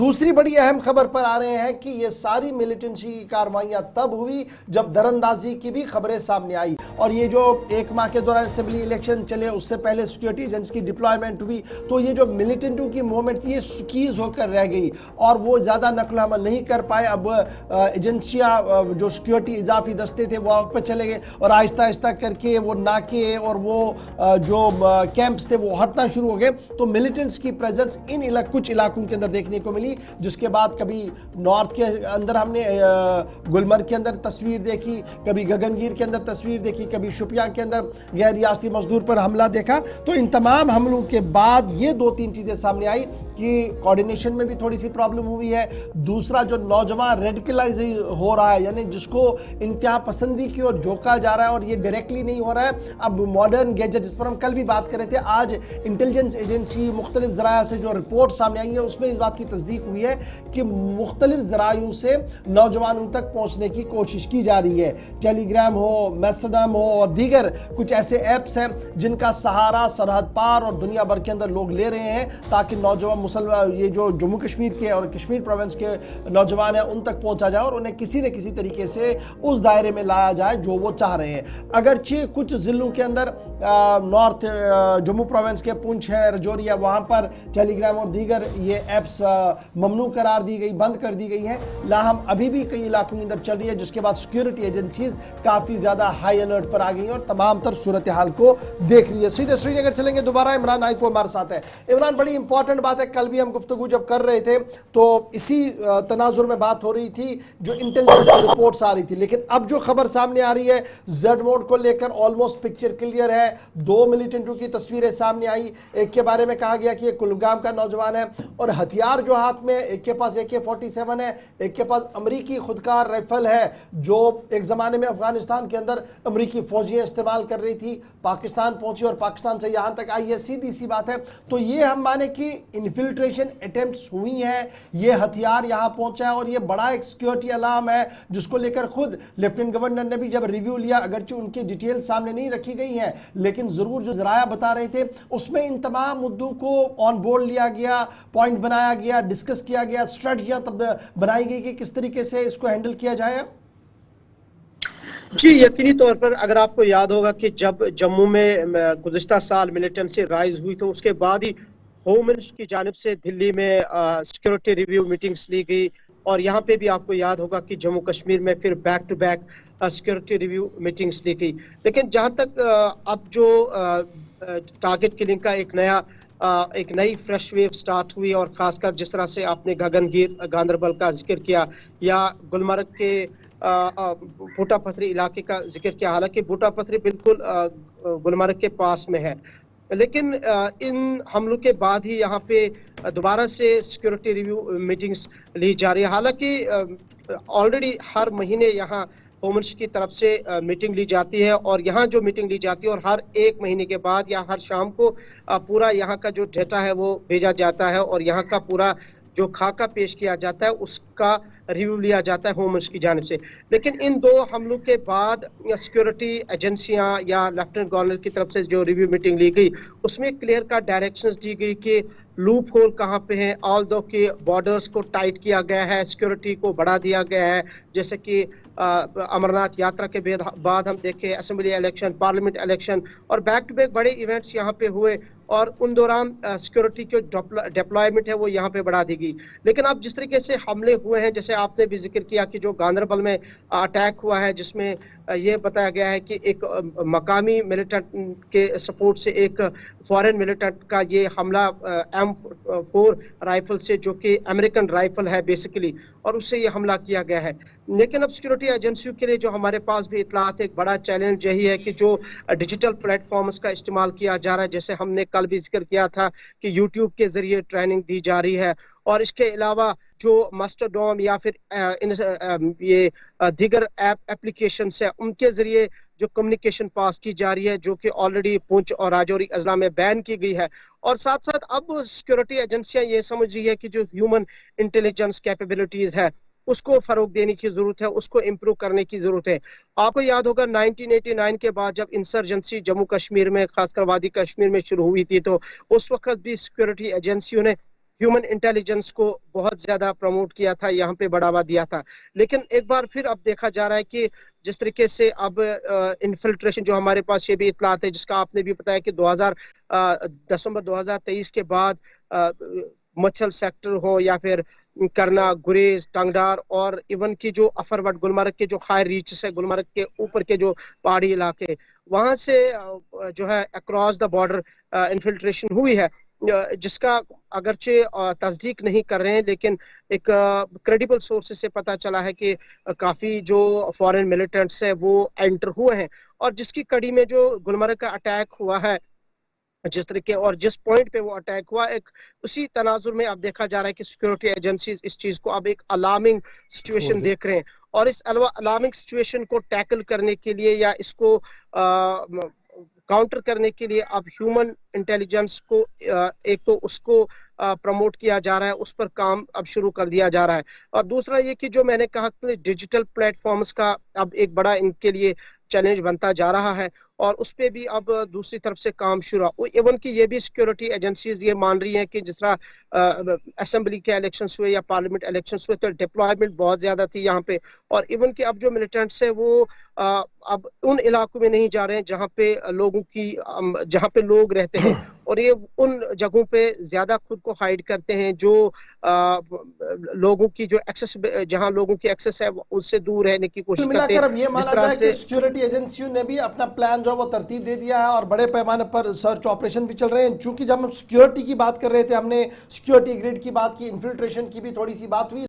दूसरी बड़ी अहम खबर पर आ रहे हैं कि ये सारी मिलिटेंसी की कार्रवाइयां तब हुई जब दरअंदाजी की भी खबरें सामने आई। और ये जो एक माह के दौरान असेंबली इलेक्शन चले, उससे पहले सिक्योरिटी एजेंट्स की डिप्लॉयमेंट हुई, तो ये जो मिलिटेंटों की मूवमेंट थी ये स्क्वीज होकर रह गई और वो ज़्यादा नकल हमल नहीं कर पाए। अब एजेंसियाँ जो सिक्योरिटी इजाफी दस्ते थे वो वहाँ पर चले गए और आहिस्ता आहिस्ता करके वो नाके और वो जो कैंप्स थे वो हटना शुरू हो गए। तो मिलिटेंट्स की प्रेजेंस इन कुछ इलाकों के अंदर देखने को मिली, जिसके बाद कभी नॉर्थ के अंदर हमने गुलमर्ग के अंदर तस्वीर देखी, कभी गगनगीर के अंदर तस्वीर देखी, कभी शुपियां के अंदर गैर रियासती मजदूर पर हमला देखा। तो इन तमाम हमलों के बाद ये दो तीन चीजें सामने आई कि कोऑर्डिनेशन में भी थोड़ी सी प्रॉब्लम हुई है। दूसरा, जो नौजवान रेडिकलाइज हो रहा है, यानी जिसको इंतहा पसंदी की ओर झोंका जा रहा है, और ये डायरेक्टली नहीं हो रहा है। अब मॉडर्न गैजेट, जिस पर हम कल भी बात कर रहे थे, आज इंटेलिजेंस एजेंसी मुख्तलिफ ज़राया से जो रिपोर्ट सामने आई है उसमें इस बात की तस्दीक हुई है कि मुख्तलिफ ज़रायों से नौजवानों तक पहुँचने की कोशिश की जा रही है। टेलीग्राम हो, मेस्टरडम हो और दीगर कुछ ऐसे ऐप्स हैं जिनका सहारा सरहद पार और दुनिया भर के अंदर लोग ले रहे हैं ताकि नौजवान मुसलमान, ये जो जम्मू कश्मीर के और कश्मीर प्रोविंस के नौजवान हैं, उन तक पहुंचा जाए और उन्हें किसी न किसी तरीके से उस दायरे में लाया जाए जो वो चाह रहे हैं। अगरचे कुछ ज़िलों के अंदर नॉर्थ जम्मू प्रोविंस के पुंछ है, रजौरी है, वहाँ पर टेलीग्राम और दीगर ये ऐप्स ममनू करार दी गई, बंद कर दी गई हैं। लाहम अभी भी कई इलाकों के अंदर चल रही है, जिसके बाद सिक्योरिटी एजेंसीज काफ़ी ज़्यादा हाई अलर्ट पर आ गई हैं और तमाम तर सूरत हाल को देख रही है। सीधे श्रीनगर चलेंगे, दोबारा इमरान नाइको हमारे साथ है। इमरान, बड़ी इंपॉर्टेंट बात है, कल भी हम गुफ्तगू जब कर रहे थे तो इसी तनाजुर में बात हो रही थी, जो इंटेलिजेंस रिपोर्ट्स आ रही थी, लेकिन अब जो खबर सामने आ रही है जेड मोड को लेकर ऑलमोस्ट पिक्चर क्लियर है। दो मिलिटेंटों की तस्वीरें सामने आई। एक के बारे में कहा गया कि ये कुलगाम का नौजवान है और हथियार जो हाथ में, एक के पास AK-47 है, एक के पास अमरीकी खुदकार राइफल है जो एक ज़माने में अफगानिस्तान के अंदर अमरीकी फौजियाँ इस्तेमाल कर रही थी, पाकिस्तान पहुंची और पाकिस्तान से यहाँ तक आई है। सीधी सी बात है। तो ये हम माने कि इन्फिल्ट्रेशन अटेम्प्ट्स हुई हैं, ये हथियार यहाँ पहुंचा है और ये बड़ा एक सिक्योरिटी अलार्म है जिसको लेकर खुद लेफ्टिनेंट गवर्नर ने भी जब रिव्यू लिया, अगरचे उनकी डिटेल सामने नहीं रखी गई हैं, लेकिन ज़रूर जो ज़राया बता रहे थे उसमें इन तमाम मुद्दों को ऑन बोर्ड लिया गया, पॉइंट बनाया गया, डिस्कस किया गया, स्ट्रेटजियाँ तब बनाई गई कि किस तरीके से इसको हैंडल किया जाए। जी, यकीनी तौर पर अगर आपको याद होगा कि जब जम्मू में गुज़िश्ता साल मिलिटेंसी राइज हुई तो उसके बाद ही होम मिनिस्टर की जानिब से दिल्ली में सिक्योरिटी रिव्यू मीटिंग्स ली गई और यहाँ पे भी आपको याद होगा कि जम्मू कश्मीर में फिर back to back security review meetings ली गई। लेकिन जहाँ तक अब जो टारगेट किलिंग का एक नई फ्रेश वेव स्टार्ट हुई और ख़ासकर जिस तरह से आपने गगनगीर गांदरबल का जिक्र किया या गुलमर्ग के बूटा पथरी इलाके का जिक्र किया, हालांकि बूटा पथरी बिल्कुल गुलमर्ग के पास में है, लेकिन इन हमलों के बाद ही यहाँ पे दोबारा से सिक्योरिटी रिव्यू मीटिंग्स ली जा रही है। हालांकि ऑलरेडी हर महीने यहाँ होम मिनिस्टर की तरफ से मीटिंग ली जाती है और यहाँ जो मीटिंग ली जाती है और हर एक महीने के बाद या हर शाम को पूरा यहाँ का जो डेटा है वो भेजा जाता है और यहाँ का पूरा जो खाका पेश किया जाता है उसका रिव्यू लिया जाता है होम मिनिस्टर की जानिब से। लेकिन इन दो हमलों के बाद सिक्योरिटी एजेंसियां या लेफ्टिनेंट गवर्नर की तरफ से जो रिव्यू मीटिंग ली गई उसमें क्लियर कट डायरेक्शंस दी गई कि लूप होल कहाँ पे हैं, ऑल दो के बॉर्डर्स को टाइट किया गया है, सिक्योरिटी को बढ़ा दिया गया है। जैसे कि अमरनाथ यात्रा के बाद हम देखें असेंबली इलेक्शन, पार्लियामेंट इलेक्शन और बैक टू बैक बड़े इवेंट्स यहाँ पे हुए और उन दौरान सिक्योरिटी के डिप्लॉयमेंट है वो यहाँ पे बढ़ा दी गई। लेकिन अब जिस तरीके से हमले हुए हैं, जैसे आपने भी जिक्र किया कि जो गांदरबल में अटैक हुआ है जिसमें ये बताया गया है कि एक मकामी मिलिटेंट के सपोर्ट से एक फॉरेन मिलिटेंट का ये हमला M4 राइफल से, जो कि अमेरिकन राइफल है बेसिकली, और उससे ये हमला किया गया है। लेकिन अब सिक्योरिटी एजेंसियों के लिए जो हमारे पास भी इतलात है, एक बड़ा चैलेंज यही है कि जो डिजिटल प्लेटफॉर्म्स का इस्तेमाल किया जा रहा है, जैसे हमने कल भी जिक्र किया था कि यूट्यूब के जरिए ट्रेनिंग दी जा रही है और इसके अलावा जो मास्टरडोम या फिर ये दीगर एप्लीकेशंस है उनके जरिए जो कम्युनिकेशन पास की जा रही है, जो कि ऑलरेडी पुंछ और राजौरी अजला में बैन की गई है। और साथ साथ अब सिक्योरिटी एजेंसियां ये समझ रही है कि जो ह्यूमन इंटेलिजेंस कैपेबिलिटीज है उसको फरोग देने की जरूरत है, उसको इम्प्रूव करने की जरूरत है। आपको याद होगा 1989 के बाद जब इंसर्जेंसी जम्मू कश्मीर में खासकर वादी कश्मीर में शुरू हुई थी तो उस वक्त भी सिक्योरिटी एजेंसियों ने ह्यूमन इंटेलिजेंस को बहुत ज्यादा प्रमोट किया था, यहाँ पे बढ़ावा दिया था। लेकिन एक बार फिर अब देखा जा रहा है कि जिस तरीके से अब इन्फिल्ट्रेशन, जो हमारे पास ये भी इत्तलात है जिसका आपने भी बताया कि दिसंबर 2023 के बाद मच्छल सेक्टर हो या फिर करना, गुरेज, टंगडार और इवन की जो अफरवट गुलमर्ग के जो हाई रीचेस है, गुलमर्ग के ऊपर के जो पहाड़ी इलाके, वहां से जो है अक्रॉस द बॉर्डर इन्फिल्ट्रेशन हुई है, जिसका अगरचे तस्दीक नहीं कर रहे हैं, लेकिन एक क्रेडिबल सोर्सेज से पता चला है कि काफ़ी जो फॉरेन मिलिटेंट्स है वो एंटर हुए हैं। और जिसकी कड़ी में जो गुलमर्ग का अटैक हुआ है, जिस तरीके और जिस पॉइंट पे वो अटैक हुआ, एक उसी तनाजुर में अब देखा जा रहा है कि सिक्योरिटी एजेंसीज इस चीज़ को अब एक अलार्मिंग सिचुएशन देख रहे हैं। और इस अलार्मिंग सिचुएशन को टैकल करने के लिए या इसको काउंटर करने के लिए अब ह्यूमन इंटेलिजेंस को एक तो उसको प्रमोट किया जा रहा है, उस पर काम अब शुरू कर दिया जा रहा है। और दूसरा ये कि जो मैंने कहा कि डिजिटल प्लेटफॉर्म्स का अब एक बड़ा इनके लिए चैलेंज बनता जा रहा है, और उस पर भी अब दूसरी तरफ से काम शुरू हुआ। इवन कि ये भी सिक्योरिटी एजेंसीज ये मान रही हैं कि जिस तरह असेंबली के इलेक्शंस हुए या पार्लियामेंट इलेक्शंस हुए तो डिप्लॉयमेंट बहुत ज़्यादा थी यहाँ पे, और इवन कि अब जो मिलिटेंट्स है वो अब उन इलाकों में नहीं जा रहे हैं जहाँ पे जहाँ पे लोग रहते हैं, और ये उन जगहों पे ज़्यादा खुद को हाइड करते हैं जो लोगों की जो एक्सेस, जहाँ लोगों की एक्सेस है उससे दूर रहने की कोशिश करते मिलाकर अब ये हैं। जिस माना तरह जाए से कि सिक्योरिटी एजेंसियों ने भी अपना प्लान जो है वो तरतीब दे दिया है और बड़े पैमाने पर सर्च ऑपरेशन भी चल रहे हैं। चूंकि जब हम सिक्योरिटी की बात कर रहे थे, हमने सिक्योरिटी ग्रिड की बात की, इन्फिल्ट्रेशन की भी थोड़ी सी बात हुई,